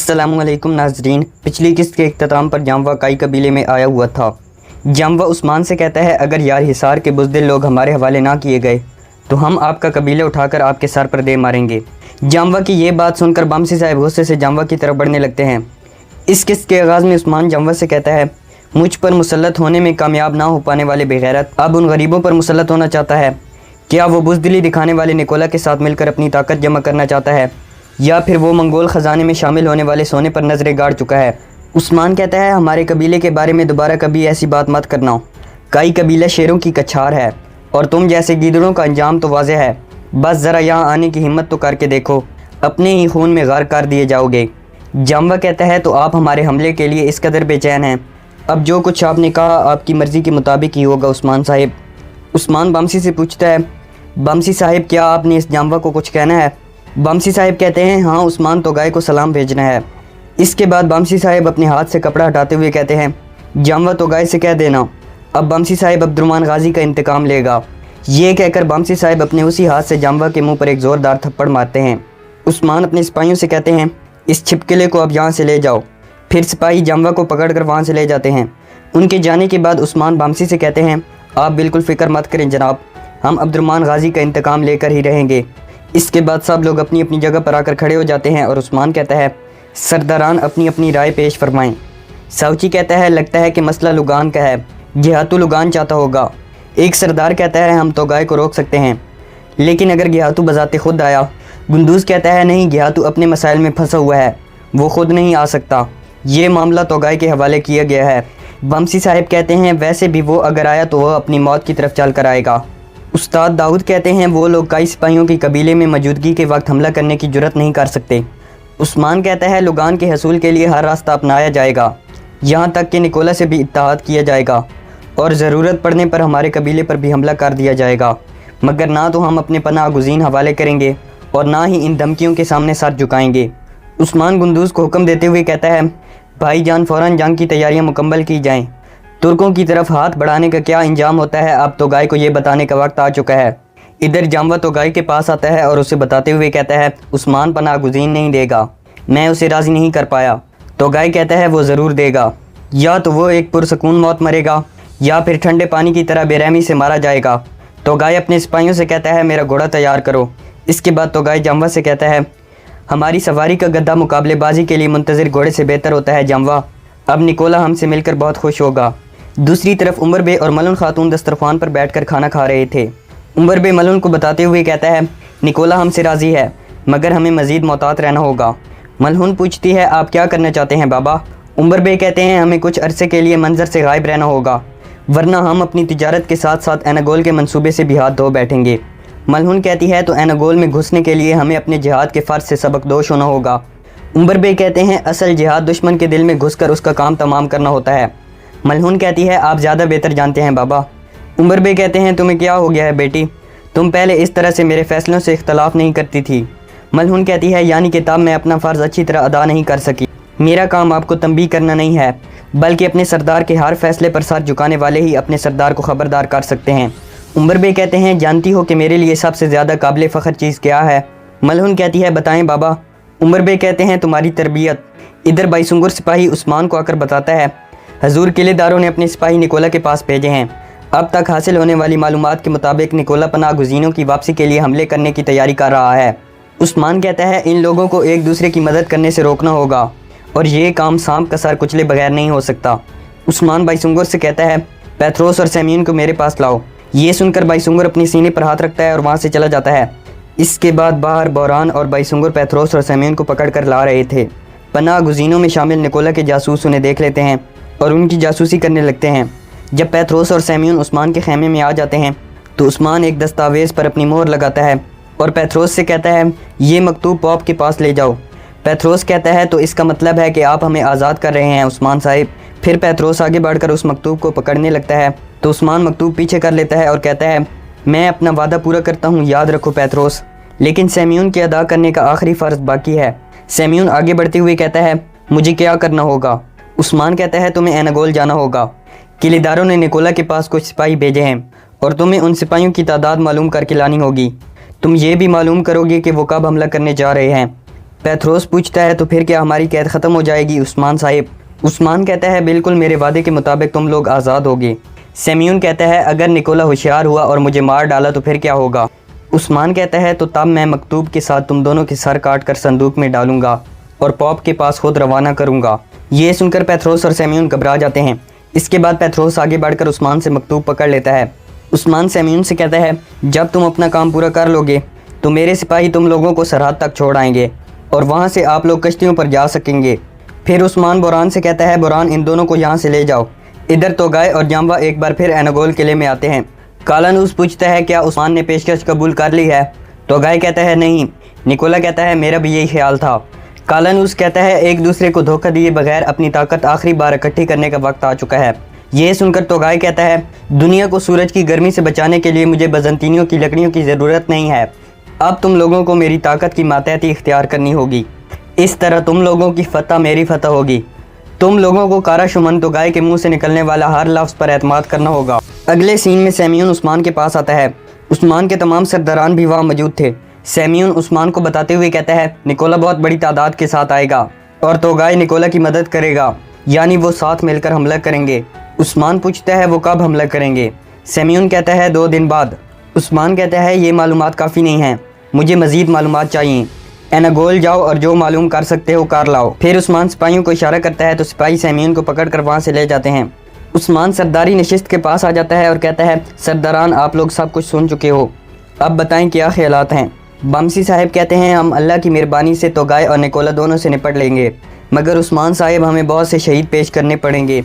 अस्सलामु अलैकुम नाजरीन। पिछली किस्त के इख्तिताम पर जामवा काई कबीले में आया हुआ था। जामवा उस्मान से कहता है, अगर यार हिसार के बुज़दिल लोग हमारे हवाले ना किए गए तो हम आपका कबीले उठाकर आपके सर पर दे मारेंगे। जामवा की ये बात सुनकर बमसी साहब गुस्से से जामवा की तरफ बढ़ने लगते हैं। इस किस्त के आगाज़ में उस्मान जामवा से कहता है, मुझ पर मुसल्लत होने में कामयाब ना हो पाने वाले बेगैरत अब उन गरीबों पर मुसल्लत होना चाहता है। क्या वो बुज़दिली दिखाने वाले निकोला के साथ मिलकर अपनी ताकत जमा करना चाहता है, या फिर वो मंगोल ख़जाने में शामिल होने वाले सोने पर नज़रें गाड़ चुका है। उस्मान कहता है, हमारे कबीले के बारे में दोबारा कभी ऐसी बात मत करना। काई कबीला शेरों की कछार है और तुम जैसे गीदड़ों का अंजाम तो वाज़ेह है। बस ज़रा यहाँ आने की हिम्मत तो करके देखो, अपने ही खून में गार कर दिए जाओगे। जामवा कहता है, तो आप हमारे हमले के लिए इस कदर बेचैन हैं। अब जो कुछ आपने कहा आपकी मर्ज़ी के मुताबिक ही होगा उस्मान साहिब। उस्मान बमसी से पूछता है, बमसी साहिब क्या आपने इस जामवा को कुछ कहना है? बमसी साहिब कहते हैं, हाँ उस्मान तो गाय को सलाम भेजना है। इसके बाद बमसी साहिब अपने हाथ से कपड़ा हटाते हुए कहते हैं, जामवा तो गाय से कह देना अब बमसी साहिब अब्दुर्रहमान गाजी का इंतकाम लेगा। ये कहकर बमसी साहिब अपने उसी हाथ से जामवा के मुंह पर एक ज़ोरदार थप्पड़ मारते हैं। उस्मान अपने सिपाहियों से कहते हैं, इस छिपकले को अब यहाँ से ले जाओ। फिर सिपाही जामवा को पकड़कर वहाँ से ले जाते हैं। उनके जाने के बाद उस्मान बमसी से कहते हैं, आप बिल्कुल फ़िक्र मत करें जनाब, हम अब्दुर्रहमान गाजी का इंतकाम लेकर ही रहेंगे। इसके बाद सब लोग अपनी अपनी जगह पर आकर खड़े हो जाते हैं और उस्मान कहता है, सरदारान अपनी अपनी राय पेश फरमाएं। साउची कहता है, लगता है कि मसला लुगान का है, गिहातू लुगान चाहता होगा। एक सरदार कहता है, हम तो गाय को रोक सकते हैं, लेकिन अगर गिहातू बजाते खुद आया। गुंदूज कहता है, नहीं, गिहातू अपने मसाइल में फंसा हुआ है, वो खुद नहीं आ सकता, ये मामला तो गाय के हवाले किया गया है। बमसी साहिब कहते हैं, वैसे भी वो अगर आया तो वह अपनी मौत की तरफ चल कर आएगा। उस्ताद दाऊद कहते हैं, वो लोग कई सिपाहियों की कबीले में मौजूदगी के वक्त हमला करने की जुर्रत नहीं कर सकते। उस्मान कहता है, लुगान के हसूल के लिए हर रास्ता अपनाया जाएगा, यहाँ तक कि निकोला से भी इत्तेहाद किया जाएगा और ज़रूरत पड़ने पर हमारे कबीले पर भी हमला कर दिया जाएगा, मगर ना तो हम अपने पनाह गुज़ीन हवाले करेंगे और ना ही इन धमकियों के सामने सर झुकाएंगे। उस्मान गुंदूज़ को हुक्म देते हुए कहता है, भाईजान फ़ौरन जंग की तैयारियाँ मुकम्मल की जाएँ। तुर्कों की तरफ हाथ बढ़ाने का क्या इंजाम होता है, अब तो गाय को ये बताने का वक्त आ चुका है। इधर जामवा तो गाय के पास आता है और उसे बताते हुए कहता है, उस्मान पनाह गुज़ीन नहीं देगा, मैं उसे राज़ी नहीं कर पाया। तो गाय कहता है, वो ज़रूर देगा, या तो वो एक पुरसकून मौत मरेगा या फिर ठंडे पानी की तरह बेरहमी से मारा जाएगा। तो गाय अपने सिपाहियों से कहता है, मेरा घोड़ा तैयार करो। इसके बाद तो गाय जामवा से कहता है, हमारी सवारी का गद्दा मुकाबलेबाजी के लिए मुंतज़िर घोड़े से बेहतर होता है जामवा, अब निकोला हमसे मिलकर बहुत खुश होगा। दूसरी तरफ उमर बे और मलन खातून दस्तरखान पर बैठकर खाना खा रहे थे। उमर बे मलन को बताते हुए कहता है, निकोला हमसे राज़ी है, मगर हमें मज़ीद मोहतात रहना होगा। मलहुन पूछती है, आप क्या करना चाहते हैं बाबा? उमर बे कहते हैं, हमें कुछ अरसे के लिए मंजर से गायब रहना होगा, वरना हम अपनी तिजारत के साथ साथ एनागोल के मंसूबे से भी हाथ धो बैठेंगे। मलहुन कहती है, तो एनागोल में घुसने के लिए हमें अपने जिहाद के फ़र्ज से सबकदोश होना होगा। उमर बे कहते हैं, असल जिहाद दुश्मन के दिल में घुसकर उसका काम तमाम करना होता है। मलहुन कहती है, आप ज़्यादा बेहतर जानते हैं बाबा। उमर बे कहते हैं, तुम्हें क्या हो गया है बेटी, तुम पहले इस तरह से मेरे फ़ैसलों से इख्तलाफ नहीं करती थी। मलहुन कहती है, यानी कि तब मैं अपना फ़र्ज़ अच्छी तरह अदा नहीं कर सकी। मेरा काम आपको तंबीह करना नहीं है, बल्कि अपने सरदार के हर फैसले पर सर झुकाने वाले ही अपने सरदार को ख़बरदार कर सकते हैं। उमर बे कहते हैं, जानती हो कि मेरे लिए सबसे ज़्यादा काबिल फ़ख्र चीज़ क्या है? मलहुन कहती है, बताएं बाबा। उमर बे कहते हैं, तुम्हारी तरबियत। इधर बाईसुंगर सिपाही उस्मान को आकर बताता है, हजूर किलेदारों ने अपने सिपाही निकोला के पास भेजे हैं। अब तक हासिल होने वाली मालूमात के मुताबिक निकोला पनाह गुज़ीनों की वापसी के लिए हमले करने की तैयारी कर रहा है। उस्मान कहता है, इन लोगों को एक दूसरे की मदद करने से रोकना होगा और ये काम सांप का सर कुचले बगैर नहीं हो सकता। उस्मान बाईसुंगर से कहता है, पैथरोस और सेम्यून को मेरे पास लाओ। ये सुनकर बाईसुंगर अपनी सीने पर हाथ रखता है और वहाँ से चला जाता है। इसके बाद बाहर बौरान और बाईसुंगर पैथरोस और सेम्यून को पकड़ कर ला रहे थे। पनाह गुज़ीनों में शामिल निकोला के जासूस उन्हें देख लेते हैं और उनकी जासूसी करने लगते हैं। जब पैथरोस और सेम्यून उस्मान के खेमे में आ जाते हैं तो उस्मान एक दस्तावेज़ पर अपनी मोहर लगाता है और पैथरोस से कहता है, ये मकतूब पॉप के पास ले जाओ। पैथरोस कहता है, तो इसका मतलब है कि आप हमें आज़ाद कर रहे हैं उस्मान साहिब। फिर पैथरोस आगे बढ़कर उस मकतूब को पकड़ने लगता है तो उस्मान मकतूब पीछे कर लेता है और कहता है, मैं अपना वादा पूरा करता हूँ, याद रखो पैथरोस, लेकिन सेम्यून के अदा करने का आखिरी फ़र्ज़ बाकी है। सेम्यून आगे बढ़ते हुए कहता है, मुझे क्या करना होगा? उस्मान कहता है, तुम्हें एनागोल जाना होगा। किलेदारों ने निकोला के पास कुछ सिपाही भेजे हैं और तुम्हें उन सिपाहियों की तादाद मालूम करके लानी होगी। तुम ये भी मालूम करोगे कि वो कब हमला करने जा रहे हैं। پیتروس پوچھتا ہے تو پھر کیا ہماری قید ختم ہو جائے گی عثمان صاحب؟ عثمان کہتا ہے بالکل، میرے وعدے کے مطابق تم لوگ آزاد ہوگے۔ سیمیون کہتا ہے اگر نکولا ہوشیار ہوا اور مجھے مار ڈالا تو پھر کیا ہوگا؟ عثمان کہتا ہے تو تب میں مکتوب کے ساتھ تم دونوں کے سر کاٹ کر صندوق میں ڈالوں گا اور پوپ کے پاس خود روانہ کروں گا۔ یہ سن کر پیتروس اور سیمیون گھبرا جاتے ہیں۔ اس کے بعد پیتروس آگے بڑھ کر عثمان سے مکتوب پکڑ لیتا ہے۔ عثمان سیمیون سے کہتا ہے جب تم اپنا کام پورا کر لو گے تو میرے سپاہی تم لوگوں کو سرحد تک چھوڑ آئیں گے اور وہاں سے آپ لوگ کشتیوں پر جا سکیں گے۔ پھر عثمان بوران سے کہتا ہے بوران ان دونوں کو یہاں سے لے جاؤ۔ ادھر توگائے اور جاموا ایک بار پھر ایناگول قلعے میں آتے ہیں۔ کالانوس پوچھتا ہے کیا عثمان نے پیشکش قبول کر لی ہے؟ توگائے کہتا ہے نہیں۔ نکولا کہتا ہے میرا بھی یہی خیال تھا۔ کالانوس کہتا ہے ایک دوسرے کو دھوکہ دیے بغیر اپنی طاقت آخری بار اکٹھی کرنے کا وقت آ چکا ہے۔ یہ سن کر توگائے کہتا ہے دنیا کو سورج کی گرمی سے بچانے کے لیے مجھے بزنطینیوں کی لکڑیوں کی ضرورت نہیں ہے۔ اب تم لوگوں کو میری طاقت کی ماتحتی اختیار کرنی ہوگی۔ اس طرح تم لوگوں کی فتح میری فتح ہوگی۔ تم لوگوں کو کارا شمن توگائے کے منہ سے نکلنے والا ہر لفظ پر اعتماد کرنا ہوگا۔ اگلے سین میں سیمیون عثمان کے پاس آتا ہے۔ عثمان کے تمام سرداران بھی وہاں موجود تھے۔ سیمیون عثمان کو بتاتے ہوئے کہتا ہے نکولا بہت بڑی تعداد کے ساتھ آئے گا اور توگائے نکولا کی مدد کرے گا، یعنی وہ ساتھ مل کر حملہ کریں گے۔ عثمان پوچھتا ہے وہ کب حملہ کریں گے؟ سیمیون کہتا ہے 2 دن بعد۔ عثمان کہتا ہے یہ معلومات کافی نہیں ہیں، مجھے مزید معلومات چاہیے۔ ایناگول جاؤ اور جو معلوم کر سکتے ہو کر لاؤ۔ پھر عثمان سپاہیوں کو اشارہ کرتا ہے تو سپاہی سیمیون کو پکڑ کر وہاں سے لے جاتے ہیں۔ عثمان سرداری نشست کے پاس آ جاتا ہے اور کہتا ہے سرداران آپ لوگ سب کچھ سن چکے ہو، اب بتائیں کیا خیالات ہیں؟ بامسی صاحب کہتے ہیں ہم اللہ کی مہربانی سے توگائے اور نکولا دونوں سے نپٹ لیں گے، مگر عثمان صاحب ہمیں بہت سے شہید پیش کرنے پڑیں گے۔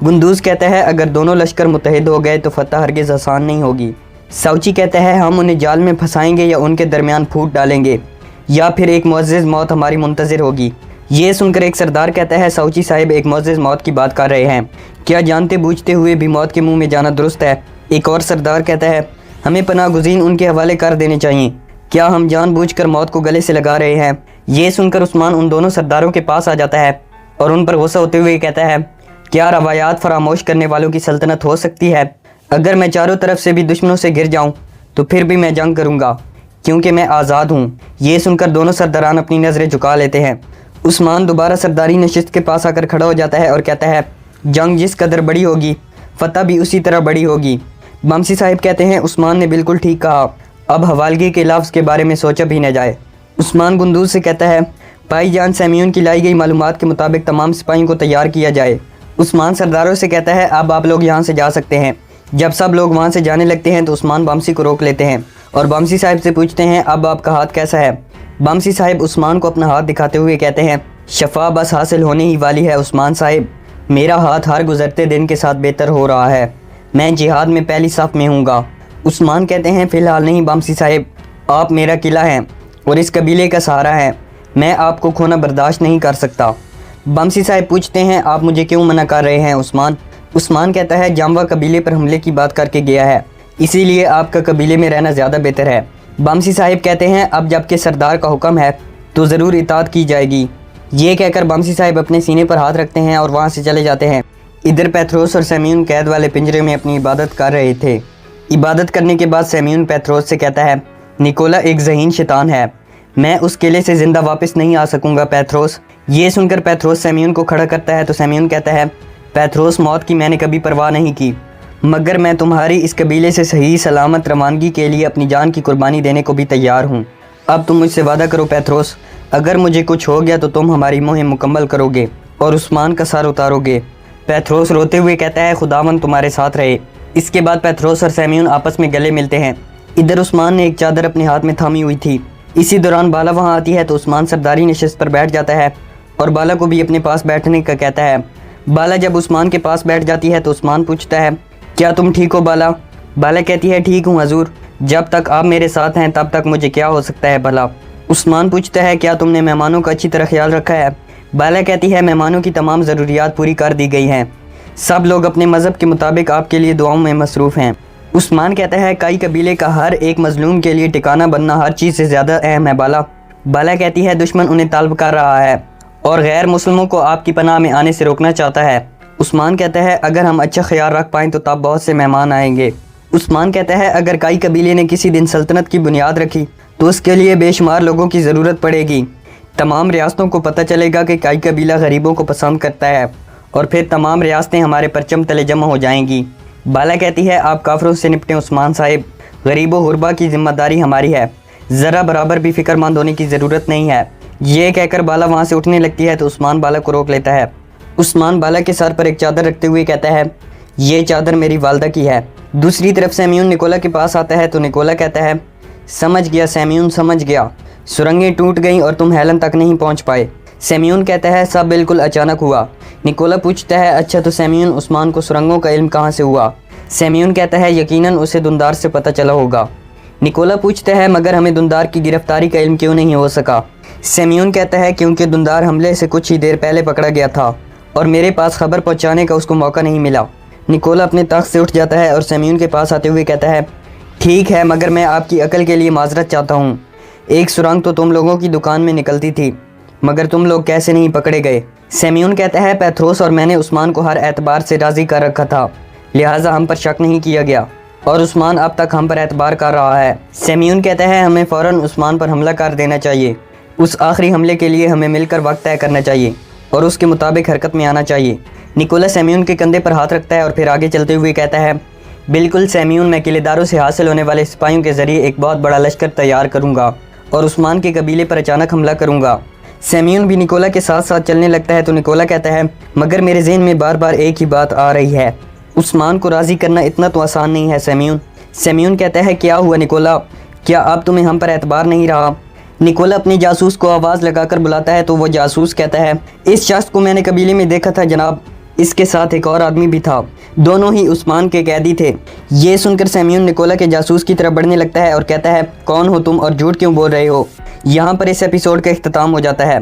گندوز کہتا ہے اگر دونوں لشکر متحد ہو گئے تو فتح ہرگز آسان نہیں ہوگی۔ ساوچی کہتا ہے ہم انہیں جال میں پھنسائیں گے یا ان کے درمیان پھوٹ ڈالیں گے یا پھر ایک معزز موت ہماری منتظر ہوگی۔ یہ سن کر ایک سردار کہتا ہے ساوچی صاحب ایک معزز موت کی بات کر رہے ہیں، کیا جانتے بوجھتے ہوئے بھی موت کے منہ میں جانا درست ہے؟ ایک اور سردار کہتا ہے ہمیں پناہ گزین ان کے حوالے کر دینے چاہیے، کیا ہم جان بوجھ کر موت کو گلے سے لگا رہے ہیں؟ یہ سن کر عثمان ان دونوں سرداروں کے پاس آ جاتا ہے اور ان پر غصہ ہوتے ہوئے کہتا ہے کیا روایات فراموش کرنے والوں کی سلطنت ہو سکتی ہے؟ اگر میں چاروں طرف سے بھی دشمنوں سے گر جاؤں تو پھر بھی میں جنگ کروں گا کیونکہ میں آزاد ہوں۔ یہ سن کر دونوں سرداران اپنی نظریں جھکا لیتے ہیں۔ عثمان دوبارہ سرداری نشست کے پاس آ کر کھڑا ہو جاتا ہے اور کہتا ہے جنگ جس قدر بڑی ہوگی فتح بھی اسی طرح بڑی ہوگی۔ بامسی صاحب کہتے ہیں عثمان نے بالکل ٹھیک کہا، اب حوالگی کے لفظ کے بارے میں سوچا بھی نہ جائے۔ عثمان گندوز سے کہتا ہے بھائی جان سیمیون کی لائی گئی معلومات کے مطابق تمام سپاہیوں کو تیار کیا جائے۔ عثمان سرداروں سے کہتا ہے اب آپ لوگ یہاں سے جا سکتے ہیں۔ جب سب لوگ وہاں سے جانے لگتے ہیں تو عثمان بامسی کو روک لیتے ہیں اور بامسی صاحب سے پوچھتے ہیں اب آپ کا ہاتھ کیسا ہے؟ بامسی صاحب عثمان کو اپنا ہاتھ دکھاتے ہوئے کہتے ہیں شفا بس حاصل ہونے ہی والی ہے عثمان صاحب، میرا ہاتھ ہر گزرتے دن کے ساتھ بہتر ہو رہا ہے، میں جہاد میں پہلی صف میں ہوں گا۔ عثمان کہتے ہیں فی الحال نہیں بامسی صاحب، آپ میرا قلعہ ہیں اور اس قبیلے کا سہارا ہے، میں آپ کو کھونا برداشت نہیں کر سکتا۔ بامسی صاحب پوچھتے ہیں آپ مجھے کیوں منع کر رہے ہیں عثمان کہتا ہے جاموا قبیلے پر حملے کی بات کر کے گیا ہے، اسی لیے آپ کا قبیلے میں رہنا زیادہ بہتر ہے۔ بامسی صاحب کہتے ہیں اب جب کہ سردار کا حکم ہے تو ضرور اطاعت کی جائے گی۔ یہ کہہ کر بامسی صاحب اپنے سینے پر ہاتھ رکھتے ہیں اور وہاں سے چلے جاتے ہیں۔ ادھر پیتروس اور سیمیون قید والے پنجرے میں اپنی عبادت کر رہے تھے۔ عبادت کرنے کے بعد سیمیون پیتروس سے کہتا ہے نکولا ایک ذہین شیطان ہے، میں اس قلعے سے زندہ واپس نہیں آ سکوں گا پیتروس۔ یہ سن کر پیتروس سیمیون کو کھڑا کرتا ہے تو سیمیون کہتا ہے پیتروس موت کی میں نے کبھی پرواہ نہیں کی، مگر میں تمہاری اس قبیلے سے صحیح سلامت روانگی کے لیے اپنی جان کی قربانی دینے کو بھی تیار ہوں۔ اب تم مجھ سے وعدہ کرو پیتروس، اگر مجھے کچھ ہو گیا تو تم ہماری مہم مکمل کرو گے اور عثمان کا سر اتارو گے۔ پیتروس روتے ہوئے کہتا ہے خداوند تمہارے ساتھ رہے۔ اس کے بعد پیتروس اور سیمیون آپس میں گلے ملتے ہیں۔ ادھر عثمان نے ایک چادر اپنے ہاتھ میں تھامی ہوئی تھی۔ اسی دوران بالا وہاں آتی ہے تو عثمان سرداری نشست پر بیٹھ جاتا ہے اور بالا کو بھی اپنے پاس بیٹھنے کا کہتا ہے۔ بالا جب عثمان کے پاس بیٹھ جاتی ہے تو عثمان پوچھتا ہے کیا تم ٹھیک ہو بالا؟ بالا کہتی ہے ٹھیک ہوں حضور، جب تک آپ میرے ساتھ ہیں تب تک مجھے کیا ہو سکتا ہے بھلا؟ عثمان پوچھتا ہے کیا تم نے مہمانوں کا اچھی طرح خیال رکھا ہے؟ بالا کہتی ہے مہمانوں کی تمام ضروریات پوری کر دی گئی ہیں، سب لوگ اپنے مذہب کے مطابق آپ کے لیے دعاؤں میں مصروف ہیں۔ عثمان کہتا ہے کئی قبیلے کا ہر ایک مظلوم کے لیے ٹھکانہ بننا ہر چیز سے زیادہ اہم ہے بالا۔ بالا کہتی ہے دشمن انہیں طلب کر رہا ہے اور غیر مسلموں کو آپ کی پناہ میں آنے سے روکنا چاہتا ہے۔ عثمان کہتا ہے اگر ہم اچھا خیال رکھ پائیں تو تب بہت سے مہمان آئیں گے۔ عثمان کہتا ہے اگر کئی قبیلے نے کسی دن سلطنت کی بنیاد رکھی تو اس کے لیے بے شمار لوگوں کی ضرورت پڑے گی، तमाम रियासतों को पता चलेगा कि काई कबीला गरीबों को पसंद करता है और फिर तमाम रियासतें हमारे परचम तले जमा हो जाएंगी। बाला कहती है, आप काफरों से निपटें उस्मान साहिब, गरीबों गुरबा की जिम्मेदारी हमारी है, ज़रा बराबर भी फिक्रमंद होने की ज़रूरत नहीं है। ये कहकर बाला वहाँ से उठने लगती है तो उस्मान बाला को रोक लेता है। उस्मान बाला के सर पर एक चादर रखते हुए कहता है, ये चादर मेरी वालदा की है। दूसरी तरफ सेम्यून निकोला के पास आता है तो निकोला कहता है, समझ गया सेम्यून, समझ गया, सुरंगें टूट गईं और तुम हेलन तक नहीं पहुंच पाए। सेम्यून कहता है, सब बिल्कुल अचानक हुआ। निकोला पूछता है, अच्छा तो सेम्यून, उस्मान को सुरंगों का इल्म कहाँ से हुआ? सेम्यून कहता है, यकीनन उसे दुंदार से पता चला होगा। निकोला पूछता है, मगर हमें दुंदार की गिरफ्तारी का इल्म क्यों नहीं हो सका? सेम्यून कहता है, क्योंकि दुंदार हमले से कुछ ही देर पहले पकड़ा गया था और मेरे पास खबर पहुंचाने का उसको मौका नहीं मिला। निकोला अपने तख्त से उठ जाता है और सेम्यून के पास आते हुए कहता है, ठीक है, मगर मैं आपकी अकल के लिए माजरत चाहता हूँ। एक सुरंग तो तुम लोगों की दुकान में निकलती थी, मगर तुम लोग कैसे नहीं पकड़े गए? सेम्यून कहता है, पैथरोस और मैंने उस्मान को हर एतबार से राज़ी कर रखा था, लिहाजा हम पर शक नहीं किया गया और उस्मान अब तक हम पर एतबार कर रहा है। सेम्यून कहता है, हमें फ़ौरन उस्मान पर हमला कर देना चाहिए। उस आखिरी हमले के लिए हमें मिलकर वक्त तय करना चाहिए और उसके मुताबिक हरकत में आना चाहिए। निकोला सेम्यून के कंधे पर हाथ रखता है और फिर आगे चलते हुए कहता है, बिल्कुल सेम्यून, मैं किलेदारों से हासिल होने वाले सिपाहियों के ज़रिए एक बहुत बड़ा लश्कर तैयार करूँगा और उस्मान के कबीले पर अचानक हमला करूँगा। सेम्यून भी निकोला के साथ साथ चलने लगता है तो निकोला कहता है, मगर मेरे ज़हन में बार बार एक ही बात आ रही है, उस्मान को राज़ी करना इतना तो आसान नहीं है सेम्यून। सेम्यून कहता है, क्या हुआ निकोला, क्या अब तुम्हें हम पर एतबार नहीं रहा? निकोला अपने जासूस को आवाज़ लगाकर बुलाता है तो वो जासूस कहता है, इस शख्स को मैंने कबीले में देखा था जनाब, इसके साथ एक और आदमी भी था, दोनों ही उस्मान के कैदी थे। ये सुनकर सेम्यून निकोला के जासूस की तरफ बढ़ने लगता है और कहता है, कौन हो तुम और झूठ क्यों बोल रहे हो? यहाँ पर इस एपिसोड का इख्तिताम हो जाता है।